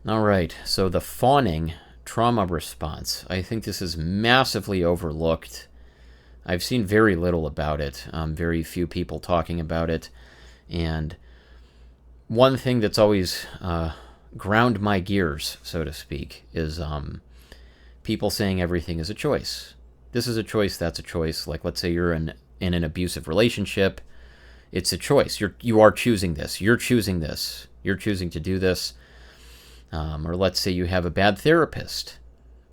All right, so the fawning trauma response. I think this is massively overlooked. I've seen very little about it, very few people talking about it. And one thing that's always ground my gears, so to speak, is people saying everything is a choice. This is a choice, that's a choice. Like, let's say you're in an abusive relationship. It's a choice. You are choosing this. You're choosing this. You're choosing to do this. Or let's say you have a bad therapist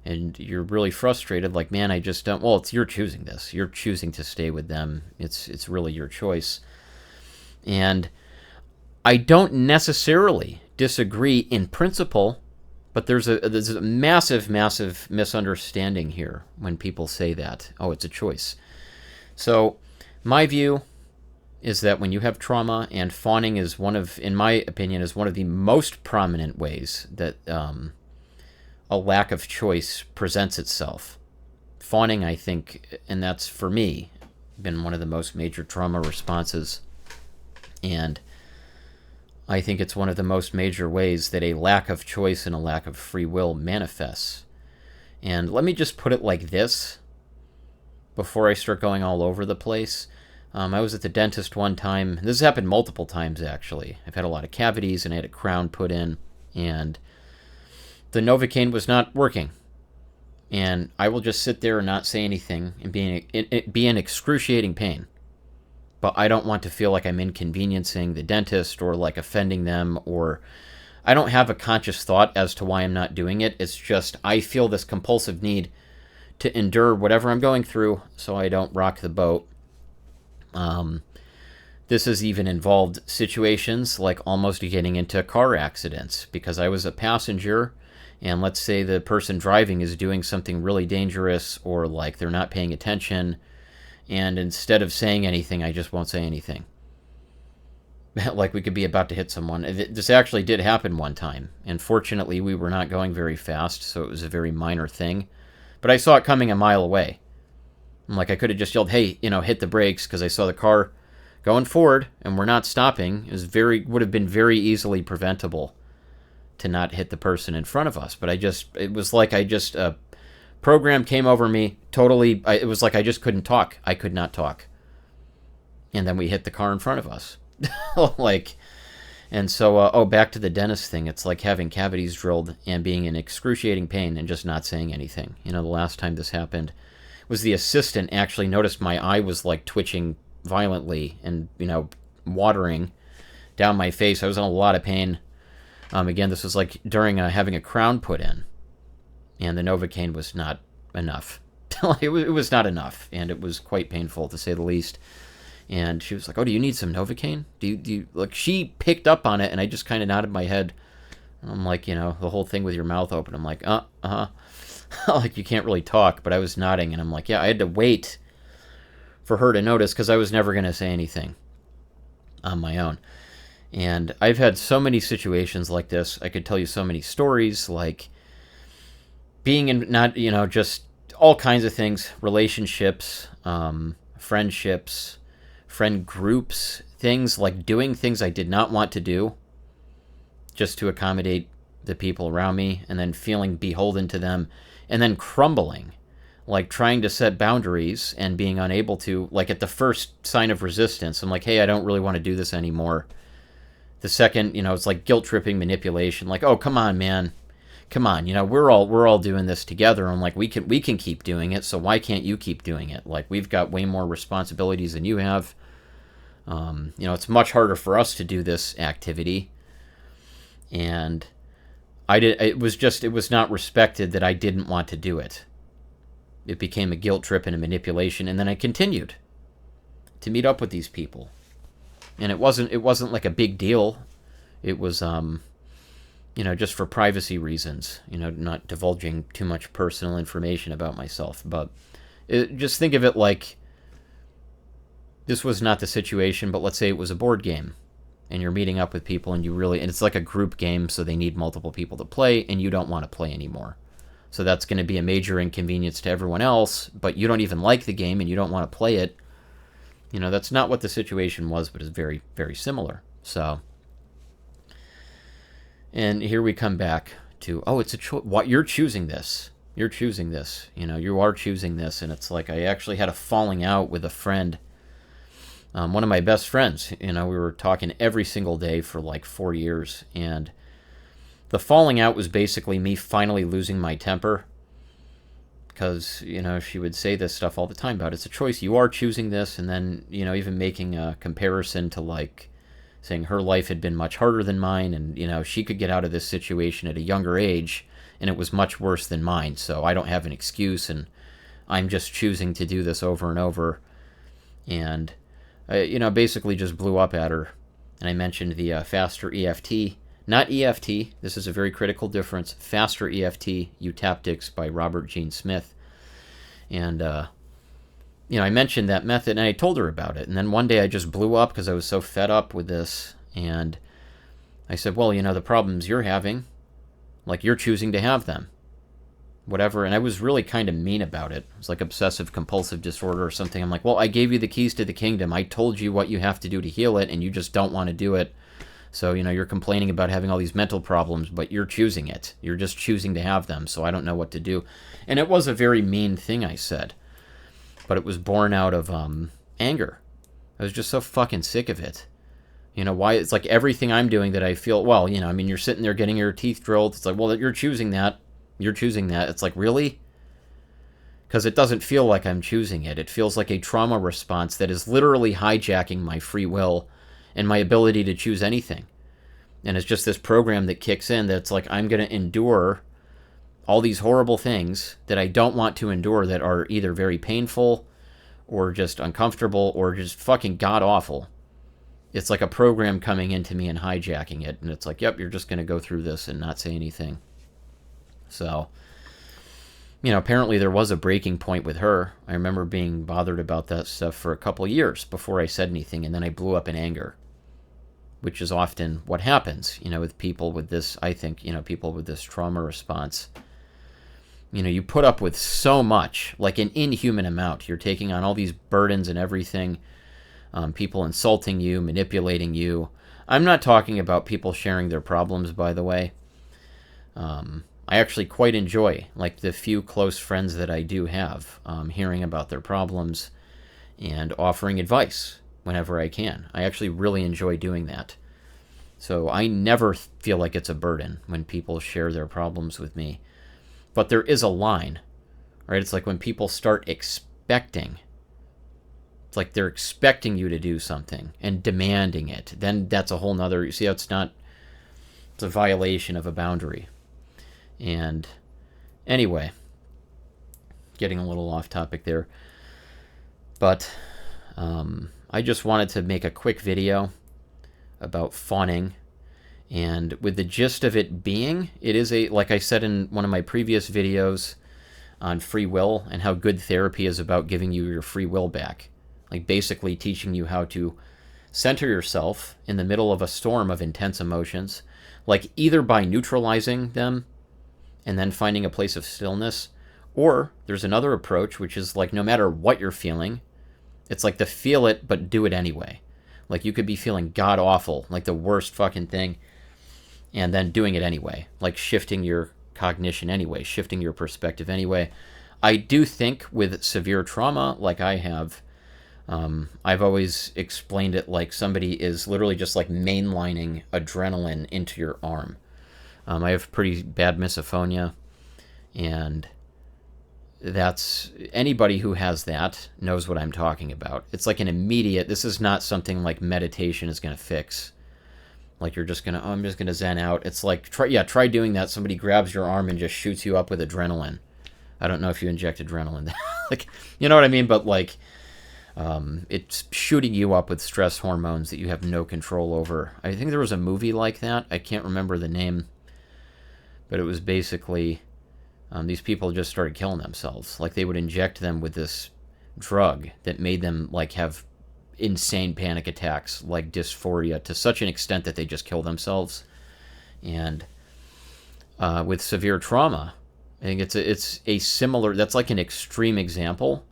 and you're really frustrated, like, man, I just don't. Well, you're choosing this. You're choosing to stay with them. It's really your choice. And I don't necessarily disagree in principle, but there's a massive, massive misunderstanding here when people say that. Oh, it's a choice. So my view is that when you have trauma, and fawning is one of, in my opinion, is one of the most prominent ways that a lack of choice presents itself. Fawning, I think, and that's for me, been one of the most major trauma responses. And I think it's one of the most major ways that a lack of choice and a lack of free will manifests. And let me just put it like this before I start going all over the place. I was at the dentist one time. This has happened multiple times, actually. I've had a lot of cavities, and I had a crown put in, and the Novocaine was not working. And I will just sit there and not say anything and be in excruciating pain. But I don't want to feel like I'm inconveniencing the dentist or like offending them, or I don't have a conscious thought as to why I'm not doing it. It's just I feel this compulsive need to endure whatever I'm going through so I don't rock the boat. This has even involved situations like almost getting into car accidents because I was a passenger, and let's say the person driving is doing something really dangerous, or like they're not paying attention, and instead of saying anything, I just won't say anything. Like we could be about to hit someone. This actually did happen one time, and fortunately we were not going very fast, so it was a very minor thing, but I saw it coming a mile away. Like, I could have just yelled, hey, hit the brakes, because I saw the car going forward and we're not stopping. Would have been very easily preventable to not hit the person in front of us. But it was like a program came over me totally. It was like I just couldn't talk. I could not talk. And then we hit the car in front of us. And so, back to the dentist thing. It's like having cavities drilled and being in excruciating pain and just not saying anything. The last time this happened was the assistant actually noticed my eye was like twitching violently and, watering down my face. I was in a lot of pain. Again, this was like during having a crown put in, and the Novocaine was not enough. it was not enough, and it was quite painful to say the least. And she was like, oh, do you need some Novocaine? Do you like, she picked up on it, and I just kind of nodded my head. I'm like, the whole thing with your mouth open. I'm like, uh-huh. Like, you can't really talk, but I was nodding, and I'm like, yeah, I had to wait for her to notice because I was never going to say anything on my own. And I've had so many situations like this. I could tell you so many stories, like being in not, just all kinds of things, relationships, friendships, friend groups, things like doing things I did not want to do just to accommodate the people around me, and then feeling beholden to them, and then crumbling, like trying to set boundaries and being unable to, like at the first sign of resistance, I'm like, hey, I don't really want to do this anymore. The second, it's like guilt tripping, manipulation, like, oh, come on, man. Come on, we're all doing this together. I'm like, we can keep doing it, so why can't you keep doing it? Like, we've got way more responsibilities than you have. It's much harder for us to do this activity. And it was not respected that I didn't want to do it. It became a guilt trip and a manipulation, and then I continued to meet up with these people. And it wasn't like a big deal. It was just for privacy reasons, not divulging too much personal information about myself. But just think of it like this was not the situation, but let's say it was a board game. And you're meeting up with people, and it's like a group game, so they need multiple people to play, and you don't want to play anymore. So that's going to be a major inconvenience to everyone else, but you don't even like the game, and you don't want to play it. That's not what the situation was, but it's very, very similar. So And here we come back to, oh, it's a choice. What, you're choosing this. You're choosing this. You know, you are choosing this. And it's like I actually had a falling out with a friend, one of my best friends. You know, we were talking every single day for like 4 years. And the falling out was basically me finally losing my temper. Because, you know, she would say this stuff all the time about it's a choice. You are choosing this. And then, you know, even making a comparison to like saying her life had been much harder than mine, and you know she could get out of this situation at a younger age and it was much worse than mine, so I don't have an excuse and I'm just choosing to do this over and over. And you know, basically just blew up at her. And I mentioned the faster EFT, not EFT, this is a very critical difference, faster EFT eutaptics by Robert Gene Smith. And you know, I mentioned that method and I told her about it. And then one day I just blew up because I was so fed up with this. And I said, well, you know, the problems you're having, like you're choosing to have them. Whatever. And I was really kind of mean about it. It was like obsessive compulsive disorder or something. I'm like, well, I gave you the keys to the kingdom. I told you what you have to do to heal it and you just don't want to do it. So, you know, you're complaining about having all these mental problems, but you're choosing it. You're just choosing to have them. So I don't know what to do. And it was a very mean thing I said. But it was born out of anger. I was just so fucking sick of it. You know, why? It's like everything I'm doing that I feel, well, you know, I mean, you're sitting there getting your teeth drilled. It's like, well, you're choosing that. You're choosing that. It's like, really? Because it doesn't feel like I'm choosing it. It feels like a trauma response that is literally hijacking my free will and my ability to choose anything. And it's just this program that kicks in that's like, I'm going to endure all these horrible things that I don't want to endure that are either very painful or just uncomfortable or just fucking god-awful. It's like a program coming into me and hijacking it. And it's like, yep, you're just going to go through this and not say anything. So, you know, apparently there was a breaking point with her. I remember being bothered about that stuff for a couple of years before I said anything. And then I blew up in anger, which is often what happens, you know, with people with this, I think, you know, people with this trauma response. You know, you put up with so much, like an inhuman amount. You're taking on all these burdens and everything. People insulting you, manipulating you. I'm not talking about people sharing their problems, by the way. I actually quite enjoy, like, the few close friends that I do have, hearing about their problems and offering advice whenever I can. I actually really enjoy doing that. So I never feel like it's a burden when people share their problems with me. But there is a line, right? It's like when people start expecting. It's like they're expecting you to do something and demanding it. Then that's a whole nother, you see how it's a violation of a boundary. And anyway, getting a little off topic there. But I just wanted to make a quick video about fawning. And with the gist of it being, it is like I said in one of my previous videos on free will and how good therapy is about giving you your free will back. Like basically teaching you how to center yourself in the middle of a storm of intense emotions, like either by neutralizing them and then finding a place of stillness, or there's another approach, which is like no matter what you're feeling, it's like to feel it but do it anyway. Like you could be feeling god awful, like the worst fucking thing, and then doing it anyway, like shifting your cognition anyway, shifting your perspective anyway. I do think with severe trauma, like I have, I've always explained it like somebody is literally just like mainlining adrenaline into your arm. I have pretty bad misophonia, and that's, anybody who has that knows what I'm talking about. It's like an immediate, this is not something like meditation is going to fix. Like you're just going to, oh, I'm just going to zen out. It's like, try doing that. Somebody grabs your arm and just shoots you up with adrenaline. I don't know if you inject adrenaline. Like, you know what I mean? But like, it's shooting you up with stress hormones that you have no control over. I think there was a movie like that. I can't remember the name, but it was basically these people just started killing themselves. Like they would inject them with this drug that made them like have insane panic attacks, like dysphoria, to such an extent that they just kill themselves. And with severe trauma, I think it's a similar, that's like an extreme example,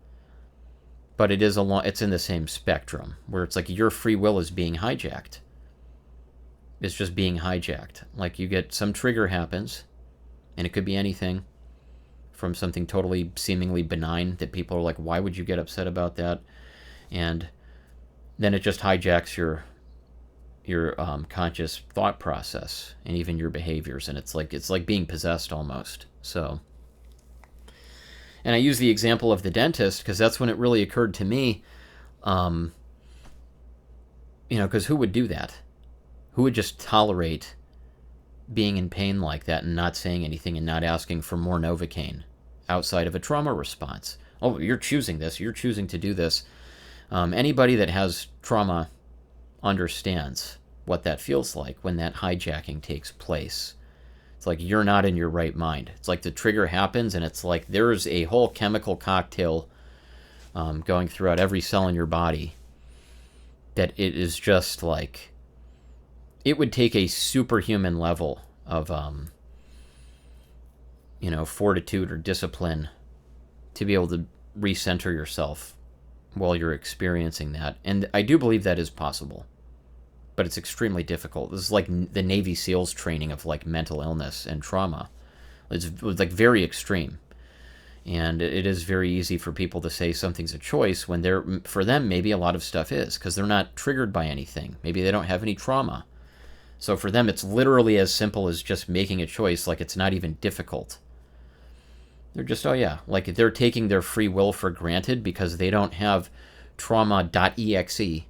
but it is it's in the same spectrum where it's like your free will is being hijacked. is just being hijacked. Like, you get some trigger happens, and it could be anything from something totally seemingly benign that people are like, why would you get upset about that? And then it just hijacks your conscious thought process and even your behaviors, and it's like being possessed almost. So, and I use the example of the dentist because that's when it really occurred to me. Because who would do that? Who would just tolerate being in pain like that and not saying anything and not asking for more Novocaine outside of a trauma response? Oh, you're choosing this. You're choosing to do this. Anybody that has trauma understands what that feels like when that hijacking takes place. It's like you're not in your right mind. It's like the trigger happens, and it's like there's a whole chemical cocktail going throughout every cell in your body that it is just like, it would take a superhuman level of fortitude or discipline to be able to recenter yourself while you're experiencing that. And I do believe that is possible, but it's extremely difficult. This is like the Navy SEALs training of like mental illness and trauma. It's like very extreme. And it is very easy for people to say something's a choice when for them, maybe a lot of stuff is, because they're not triggered by anything. Maybe they don't have any trauma. So for them, it's literally as simple as just making a choice. Like, it's not even difficult. They're just, oh yeah, like they're taking their free will for granted because they don't have trauma.exe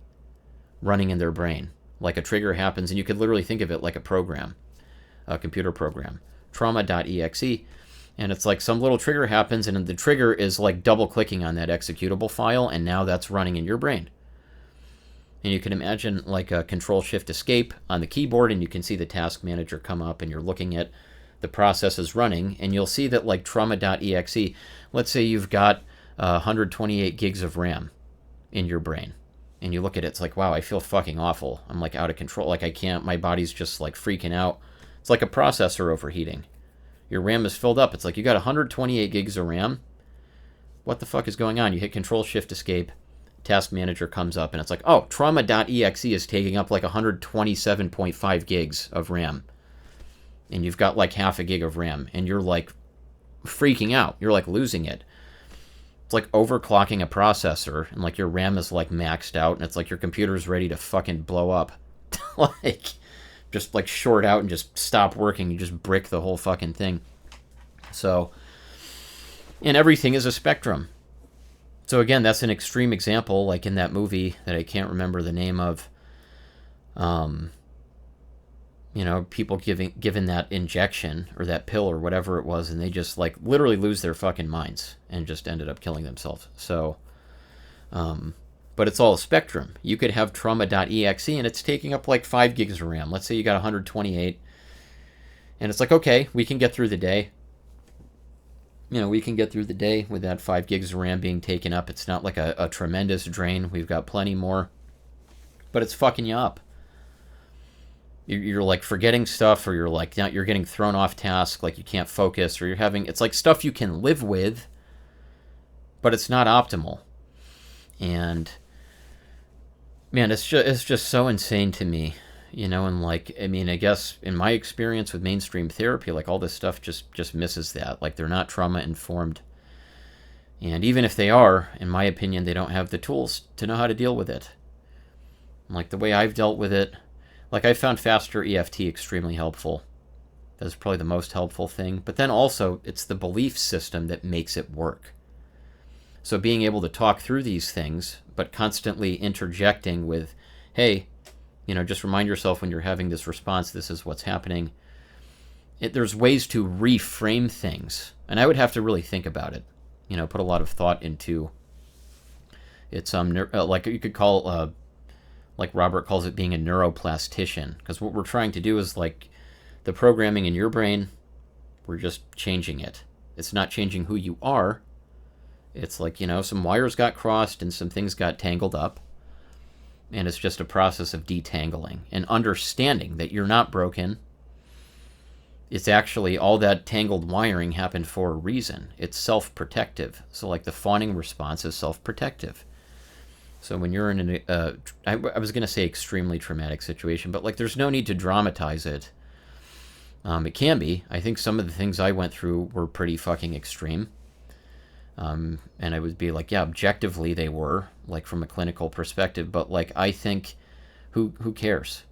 running in their brain. Like, a trigger happens, and you could literally think of it like a program, a computer program, trauma.exe. And it's like some little trigger happens, and the trigger is like double clicking on that executable file, and now that's running in your brain. And you can imagine like a Control-Shift-Escape on the keyboard, and you can see the task manager come up, and you're looking at the processes running, and you'll see that like trauma.exe, let's say you've got 128 gigs of RAM in your brain, and you look at it, it's like, wow, I feel fucking awful. I'm like out of control. Like, I can't, my body's just like freaking out. It's like a processor overheating. Your RAM is filled up. It's like you got 128 gigs of RAM. What the fuck is going on? You hit Control-Shift-Escape. Task manager comes up, and it's like, oh, trauma.exe is taking up like 127.5 gigs of RAM. And you've got like half a gig of RAM, and you're like freaking out. You're like losing it. It's like overclocking a processor, and like your RAM is like maxed out, and it's like your computer's ready to fucking blow up. Like, just like short out and just stop working. You just brick the whole fucking thing. So, and everything is a spectrum. So again, that's an extreme example, like in that movie that I can't remember the name of. People given that injection or that pill or whatever it was, and they just like literally lose their fucking minds and just ended up killing themselves. So, but it's all a spectrum. You could have trauma.exe, and it's taking up like 5 gigs of RAM. Let's say you got 128, and it's like, okay, we can get through the day. We can get through the day with that 5 gigs of RAM being taken up. It's not like a tremendous drain. We've got plenty more, but it's fucking you up. You're like forgetting stuff, or you're like, you're getting thrown off task, like you can't focus, or you're having, it's like stuff you can live with, but it's not optimal. And man, it's just so insane to me, and like, I mean, I guess in my experience with mainstream therapy, like all this stuff just misses that. Like, they're not trauma informed. And even if they are, in my opinion, they don't have the tools to know how to deal with it. Like the way I've dealt with it, like I found faster EFT extremely helpful. That's probably the most helpful thing. But then also, it's the belief system that makes it work. So being able to talk through these things, but constantly interjecting with, hey, just remind yourself when you're having this response, this is what's happening. There's ways to reframe things. And I would have to really think about it. Put a lot of thought into it's like you could call, like Robert calls it, being a neuroplastician. Because what we're trying to do is like the programming in your brain, we're just changing it. It's not changing who you are. It's like, some wires got crossed and some things got tangled up. And it's just a process of detangling and understanding that you're not broken. It's actually all that tangled wiring happened for a reason. It's self-protective. So like the fawning response is self-protective. So when you're in I was going to say extremely traumatic situation, but like there's no need to dramatize it. It can be. I think some of the things I went through were pretty fucking extreme. And I would be like, yeah, objectively they were, like from a clinical perspective, but like I think, who cares?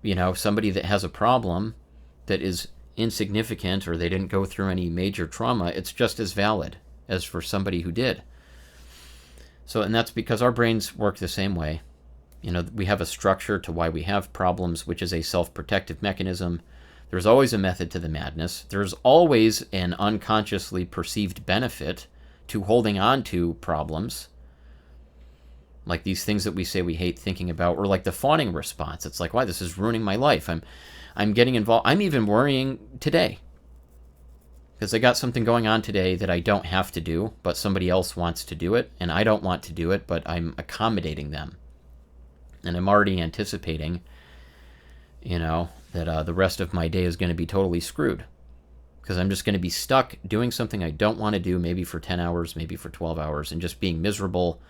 You know, somebody that has a problem that is insignificant or they didn't go through any major trauma, it's just as valid as for somebody who did. So, and that's because our brains work the same way. You know, we have a structure to why we have problems, which is a self-protective mechanism. There's always a method to the madness. There's always an unconsciously perceived benefit to holding on to problems. Like these things that we say we hate thinking about, or like the fawning response. It's like, why, this is ruining my life. I'm getting involved. I'm even worrying today because I got something going on today that I don't have to do, but somebody else wants to do it, and I don't want to do it, but I'm accommodating them. And I'm already anticipating, you know, that the rest of my day is going to be totally screwed because I'm just going to be stuck doing something I don't want to do, maybe for 10 hours, maybe for 12 hours, and just being miserable,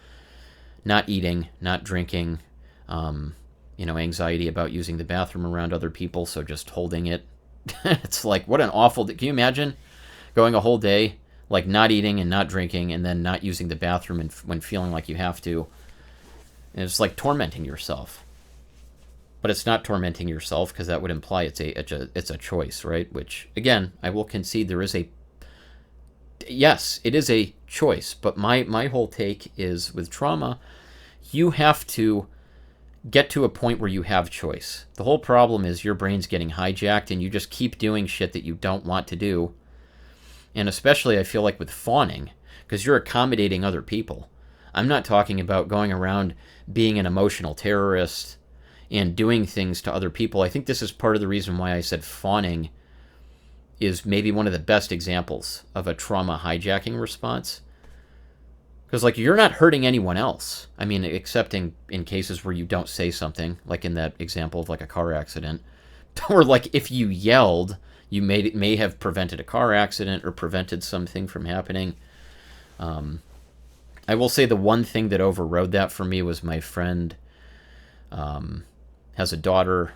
not eating, not drinking, anxiety about using the bathroom around other people, so just holding it. It's like, what an awful... Can you imagine going a whole day, like not eating and not drinking, and then not using the bathroom and when feeling like you have to? And it's like tormenting yourself. But it's not tormenting yourself because that would imply it's a choice, right? Which, again, I will concede there is a... Yes, it is a choice, but my whole take is with trauma, you have to get to a point where you have choice. The whole problem is your brain's getting hijacked and you just keep doing shit that you don't want to do. And especially I feel like with fawning, because you're accommodating other people. I'm not talking about going around being an emotional terrorist and doing things to other people. I think this is part of the reason why I said fawning is maybe one of the best examples of a trauma hijacking response. Because, like, you're not hurting anyone else. I mean, excepting in cases where you don't say something, like in that example of, like, a car accident. Or, like, if you yelled, you may have prevented a car accident or prevented something from happening. I will say the one thing that overrode that for me was my friend has a daughter,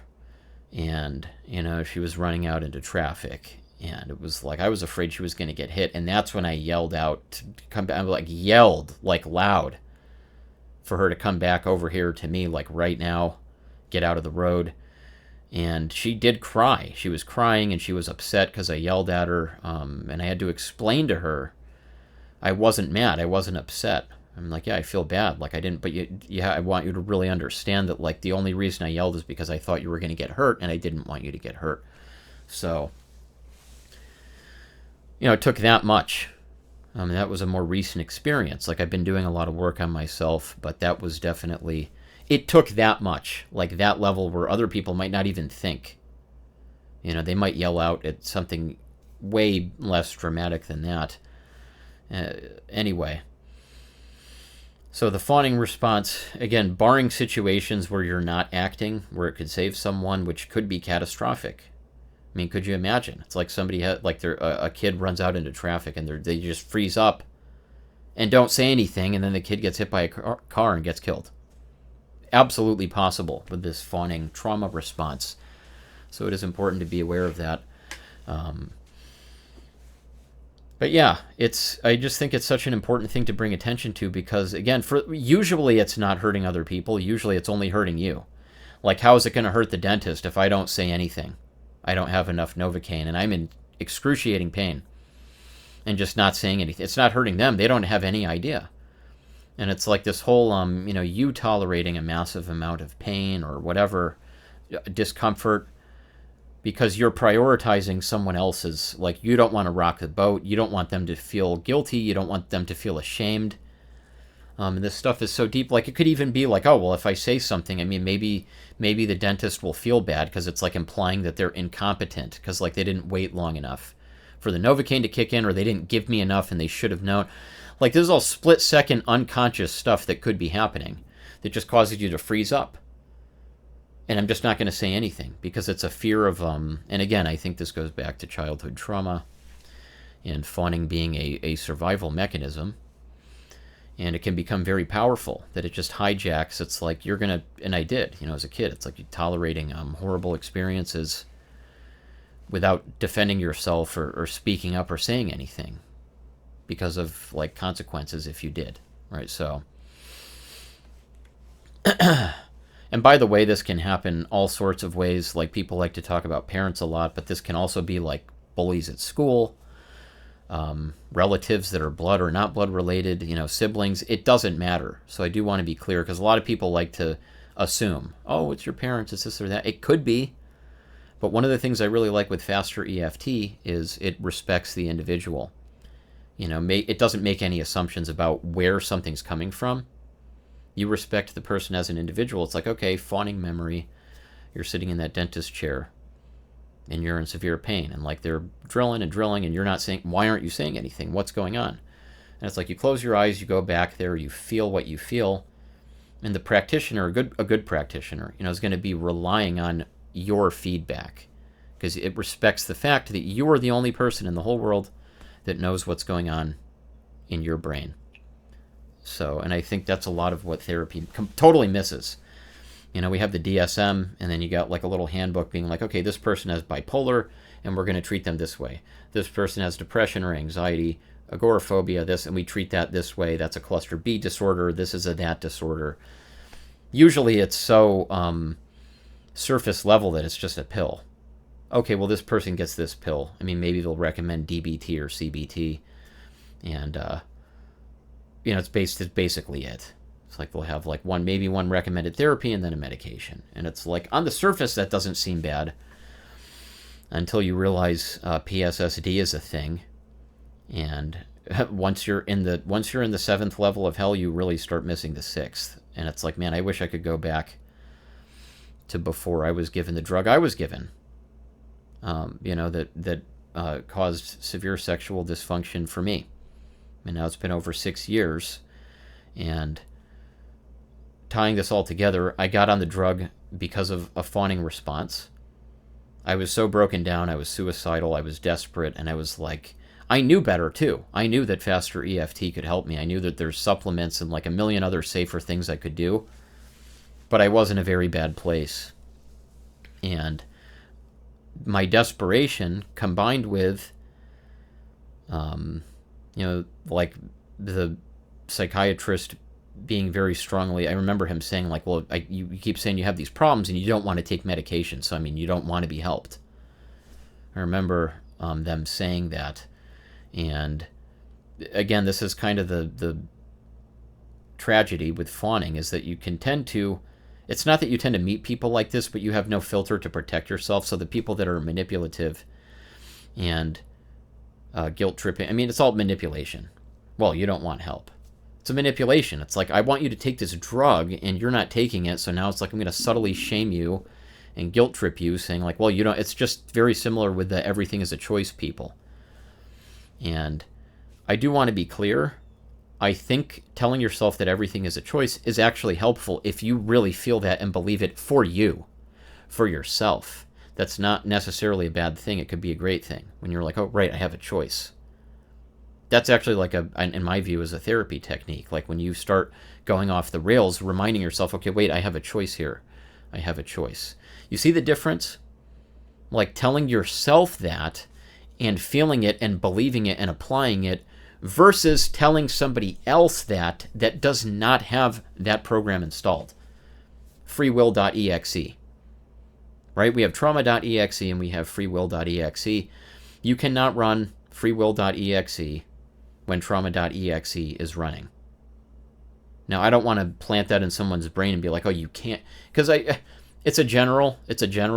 and, you know, she was running out into traffic. And it was like, I was afraid she was going to get hit. And that's when I yelled out to come back. I like yelled like loud for her to come back over here to me, like right now, get out of the road. And she did cry. She was crying and she was upset because I yelled at her. And I had to explain to her I wasn't mad. I wasn't upset. I'm like, yeah, I feel bad. Like I didn't, but I want you to really understand that like the only reason I yelled is because I thought you were going to get hurt and I didn't want you to get hurt. So... You know, it took that much. That was a more recent experience. Like, I've been doing a lot of work on myself, but that was definitely... It took that much. Like, that level where other people might not even think. You know, they might yell out at something way less dramatic than that. Anyway. So the fawning response, again, barring situations where you're not acting, where it could save someone, which could be catastrophic. I mean, could you imagine? It's like somebody had, like, a kid runs out into traffic and they just freeze up and don't say anything, and then the kid gets hit by a car and gets killed. Absolutely possible with this fawning trauma response. So it is important to be aware of that. But yeah, I just think it's such an important thing to bring attention to because, again, usually it's not hurting other people. Usually it's only hurting you. Like, how is it going to hurt the dentist if I don't say anything? I don't have enough Novocaine, and I'm in excruciating pain. And just not saying anything. It's not hurting them. They don't have any idea. And it's like this whole, you tolerating a massive amount of pain or whatever, discomfort, because you're prioritizing someone else's, like, you don't want to rock the boat. You don't want them to feel guilty. You don't want them to feel ashamed. And this stuff is so deep. Like, it could even be like, oh, well, if I say something, I mean, maybe the dentist will feel bad because it's like implying that they're incompetent because, like, they didn't wait long enough for the Novocaine to kick in, or they didn't give me enough and they should have known. Like, this is all split-second unconscious stuff that could be happening that just causes you to freeze up. And I'm just not going to say anything because it's a fear of, and again, I think this goes back to childhood trauma and fawning being a survival mechanism. And it can become very powerful, that it just hijacks. It's like you're going to, and I did, as a kid, it's like you're tolerating horrible experiences without defending yourself or speaking up or saying anything because of like consequences if you did, right? So, and by the way, this can happen all sorts of ways. Like people like to talk about parents a lot, but this can also be like bullies at school, relatives that are blood or not blood related, siblings. It doesn't matter. So I do want to be clear, because a lot of people like to assume, oh, it's your parents, it's this or that. It could be. But one of the things I really like with faster EFT is it respects the individual. It doesn't make any assumptions about where something's coming from. You respect the person as an individual. It's like, okay, fawning memory. You're sitting in that dentist chair and you're in severe pain. And like they're drilling and drilling and you're not saying, why aren't you saying anything? What's going on? And it's like you close your eyes, you go back there, you feel what you feel. And the practitioner, a good practitioner, is going to be relying on your feedback, because it respects the fact that you are the only person in the whole world that knows what's going on in your brain. So, and I think that's a lot of what therapy totally misses. We have the DSM, and then you got like a little handbook being like, okay, this person has bipolar, and we're going to treat them this way. This person has depression or anxiety, agoraphobia, this, and we treat that this way. That's a cluster B disorder. This is a that disorder. Usually it's so surface level that it's just a pill. Okay, well, this person gets this pill. I mean, maybe they'll recommend DBT or CBT, and it's basically it. It's like they'll have like maybe one recommended therapy and then a medication, and it's like on the surface that doesn't seem bad until you realize PSSD is a thing, and once you're in the seventh level of hell, you really start missing the sixth, and it's like, man, I wish I could go back to before I was given the drug I was given. That caused severe sexual dysfunction for me. And now it's been over 6 years. And tying this all together, I got on the drug because of a fawning response. I was so broken down, I was suicidal, I was desperate, and I was like, I knew better too. I knew that faster EFT could help me. I knew that there's supplements and like a million other safer things I could do. But I was in a very bad place. And my desperation combined with, like the psychiatrist being very strongly, I remember him saying like, well, you keep saying you have these problems and you don't want to take medication. So, I mean, you don't want to be helped. I remember them saying that. And again, this is kind of the tragedy with fawning, is that you can tend to, it's not that you tend to meet people like this, but you have no filter to protect yourself. So the people that are manipulative and guilt tripping, I mean, it's all manipulation. Well, you don't want help. It's a manipulation. It's like, I want you to take this drug and you're not taking it. So now it's like, I'm going to subtly shame you and guilt trip you, saying like, well, you don't. It's just very similar with the everything is a choice people. And I do want to be clear. I think telling yourself that everything is a choice is actually helpful if you really feel that and believe it for you, for yourself. That's not necessarily a bad thing. It could be a great thing when you're like, oh, right, I have a choice. That's actually like in my view, is a therapy technique. Like when you start going off the rails, reminding yourself, okay, wait, I have a choice here. I have a choice. You see the difference? Like telling yourself that and feeling it and believing it and applying it versus telling somebody else that does not have that program installed. Freewill.exe. Right? We have trauma.exe and we have freewill.exe. You cannot run freewill.exe when trauma.exe is running. Now, I don't want to plant that in someone's brain and be like, oh, you can't, because it's a general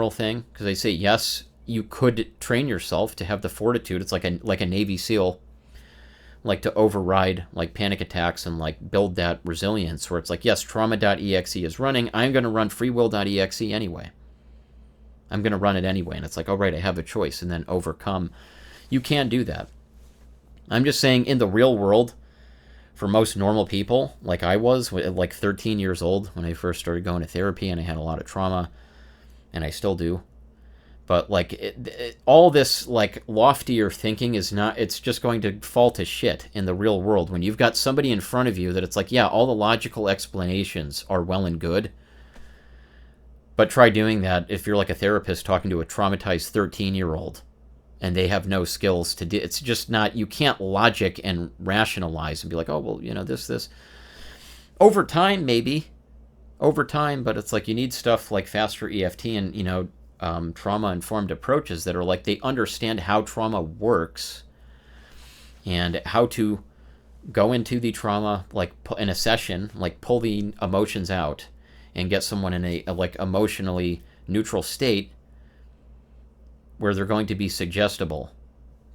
thing, because I say, yes, you could train yourself to have the fortitude. It's like a Navy SEAL, like to override like panic attacks and like build that resilience where it's like, yes, trauma.exe is running. I'm going to run freewill.exe anyway. I'm going to run it anyway. And it's like, oh, right, I have a choice, and then overcome. You can't do that. I'm just saying in the real world, for most normal people, like I was at like 13 years old when I first started going to therapy, and I had a lot of trauma, and I still do. But like all this like loftier thinking is not, it's just going to fall to shit in the real world when you've got somebody in front of you that it's like, yeah, all the logical explanations are well and good, but try doing that if you're like a therapist talking to a traumatized 13-year-old and they have no skills to do. It's just not, you can't logic and rationalize and be like, oh well, you know, this over time, maybe over time, but it's like you need stuff like faster EFT and, you know, trauma-informed approaches that are like they understand how trauma works and how to go into the trauma like in a session, like pull the emotions out and get someone in a like emotionally neutral state where they're going to be suggestible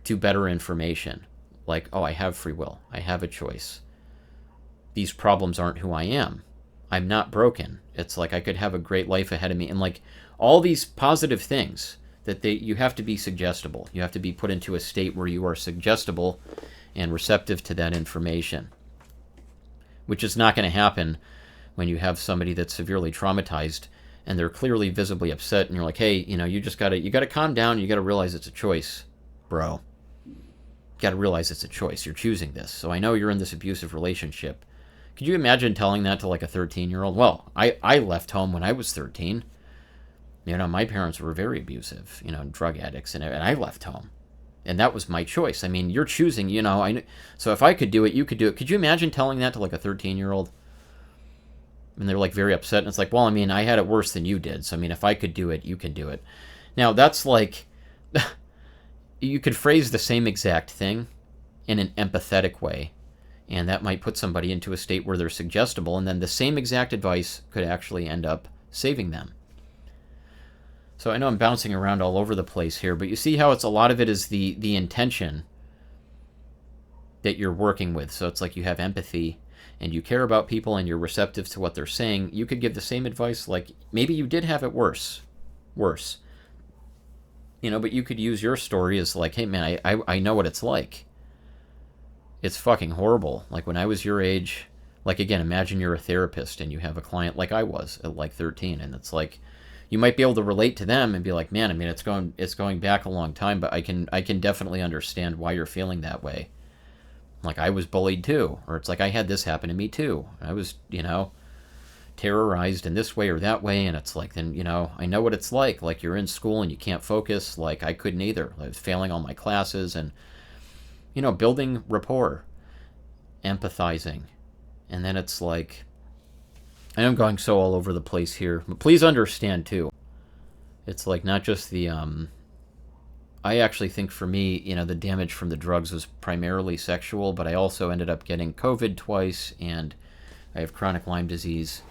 to better information. Like, oh, I have free will. I have a choice. These problems aren't who I am. I'm not broken. It's like I could have a great life ahead of me. And like all these positive things that you have to be suggestible. You have to be put into a state where you are suggestible and receptive to that information, which is not going to happen when you have somebody that's severely traumatized and they're clearly visibly upset and you're like, hey, you know, you gotta calm down. You gotta realize it's a choice, bro. You gotta realize it's a choice. You're choosing this. So I know you're in this abusive relationship. Could you imagine telling that to like a 13-year-old? Well, I left home when I was 13. You know, my parents were very abusive, you know, drug addicts, and I left home. And that was my choice. I mean, you're choosing, you know. So if I could do it, you could do it. Could you imagine telling that to like a 13-year-old? And they're like very upset. And it's like, well, I mean, I had it worse than you did. So, I mean, if I could do it, you can do it. Now, that's like, you could phrase the same exact thing in an empathetic way. And that might put somebody into a state where they're suggestible. And then the same exact advice could actually end up saving them. So I know I'm bouncing around all over the place here, but you see how it's a lot of it is the intention that you're working with. So it's like you have empathy and you care about people and you're receptive to what they're saying. You could give the same advice, like maybe you did have it worse. You know, but you could use your story as like, hey man, I know what it's like. It's fucking horrible. Like when I was your age, like again, imagine you're a therapist and you have a client like I was at like 13, and it's like, you might be able to relate to them and be like, man, I mean, it's going back a long time, but I can definitely understand why you're feeling that way. Like I was bullied too, or it's like I had this happen to me too. I was, you know, terrorized in this way or that way, and it's like, then, you know, I know what it's like. Like you're in school and you can't focus. Like I couldn't either. I was failing all my classes and, you know, building rapport, empathizing, and then it's like, I am going so all over the place here, but please understand too, it's like not just the, I actually think for me, you know, the damage from the drugs was primarily sexual, but I also ended up getting COVID twice, and I have chronic Lyme disease,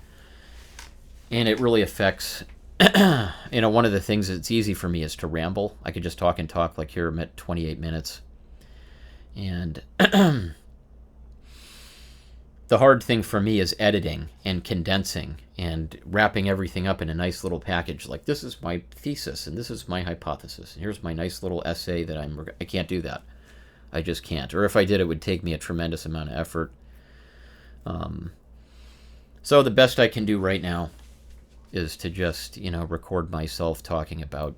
and it really affects, you know, one of the things that's easy for me is to ramble. I could just talk and talk, like here I'm at 28 minutes, and the hard thing for me is editing and condensing and wrapping everything up in a nice little package. Like, this is my thesis, and this is my hypothesis, and here's my nice little essay that I can't do that. I just can't. Or if I did, it would take me a tremendous amount of effort. So the best I can do right now is to just, you know, record myself talking about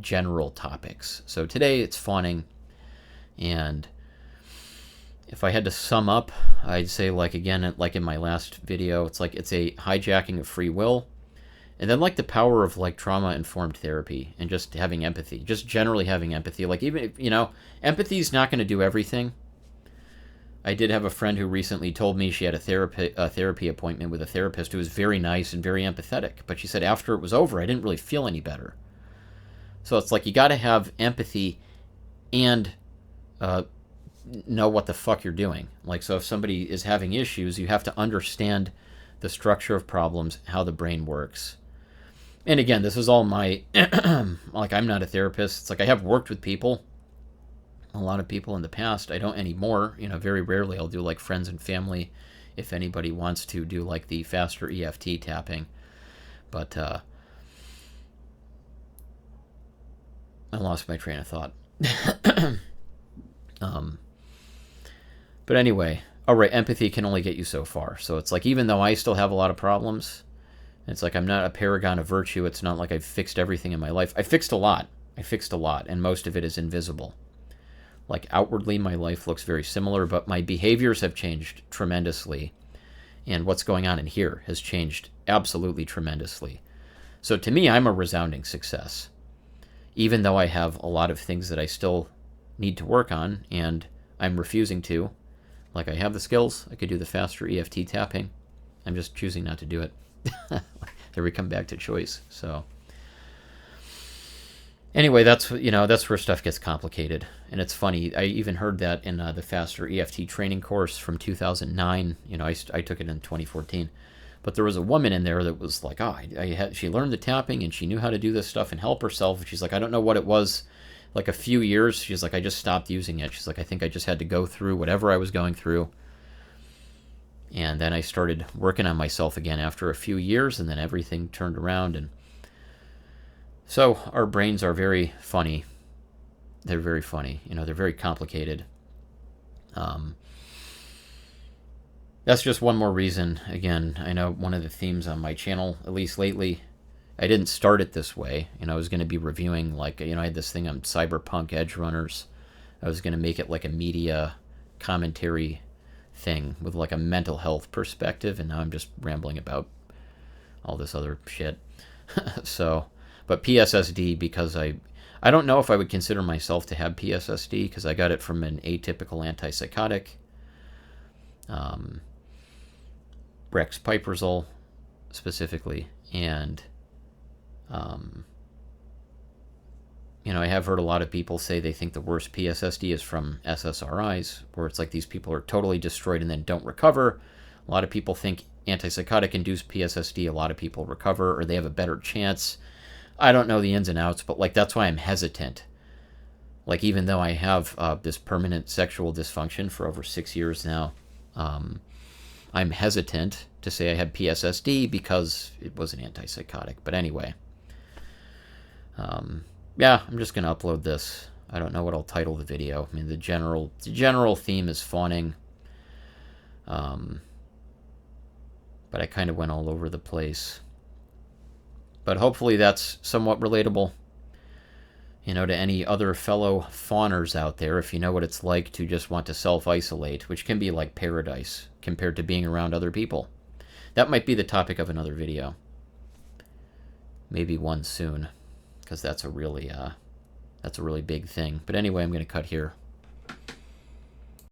general topics. So today it's fawning, and if I had to sum up, I'd say, like, again, like in my last video, it's like it's a hijacking of free will, and then like the power of like trauma-informed therapy and just having empathy, just generally having empathy. Like, even if, you know, empathy is not going to do everything. I did have a friend who recently told me she had a therapy appointment with a therapist who was very nice and very empathetic, but she said after it was over, I didn't really feel any better. So it's like you got to have empathy and know what the fuck you're doing. Like, so if somebody is having issues, you have to understand the structure of problems, how the brain works. And again, this is all my, like, I'm not a therapist. It's like I have worked with people, a lot of people in the past. I don't anymore. You know, very rarely I'll do like friends and family if anybody wants to do like the faster EFT tapping. But I lost my train of thought. But anyway, all right, empathy can only get you so far. So it's like, even though I still have a lot of problems, It's like I'm not a paragon of virtue. It's not like I've fixed everything in my life. I fixed a lot. And most of it is invisible. Like outwardly, my life looks very similar, but my behaviors have changed tremendously. And what's going on in here has changed absolutely tremendously. So to me, I'm a resounding success. Even though I have a lot of things that I still need to work on, and I'm refusing to. Like, I have the skills. I could do the faster EFT tapping. I'm just choosing not to do it. There we come back to choice. So anyway, that's where stuff gets complicated. And it's funny, I even heard that in the faster EFT training course from 2009. I took it in 2014. But there was a woman in there that was like, she learned the tapping and she knew how to do this stuff and help herself. And she's like, I don't know what it was. Like a few years, she's like, I just stopped using it. She's like, I think I just had to go through whatever I was going through. And then I started working on myself again after a few years, and then everything turned around. And so our brains are very funny. They're very funny. They're very complicated. That's just one more reason. Again, I know one of the themes on my channel, at least lately, I didn't start it this way. I was going to be reviewing, I had this thing on cyberpunk edge runners. I was going to make it like a media commentary thing with like a mental health perspective, and now I'm just rambling about all this other shit. But PSSD, because I don't know if I would consider myself to have PSSD, because I got it from an atypical antipsychotic. Brexpiprazole specifically, and I have heard a lot of people say they think the worst PSSD is from SSRIs, where it's like these people are totally destroyed and then don't recover. A lot of people think antipsychotic-induced PSSD, a lot of people recover, or they have a better chance. I don't know the ins and outs, but that's why I'm hesitant. Even though I have this permanent sexual dysfunction for over 6 years now, I'm hesitant to say I had PSSD because it was an antipsychotic. But anyway, yeah, I'm just going to upload this. I don't know what I'll title the video. I mean, the general theme is fawning. But I kind of went all over the place. But hopefully that's somewhat relatable, to any other fellow fawners out there, if you know what it's like to just want to self-isolate, which can be like paradise compared to being around other people. That might be the topic of another video. Maybe one soon, because that's a really big thing. But anyway, I'm going to cut here.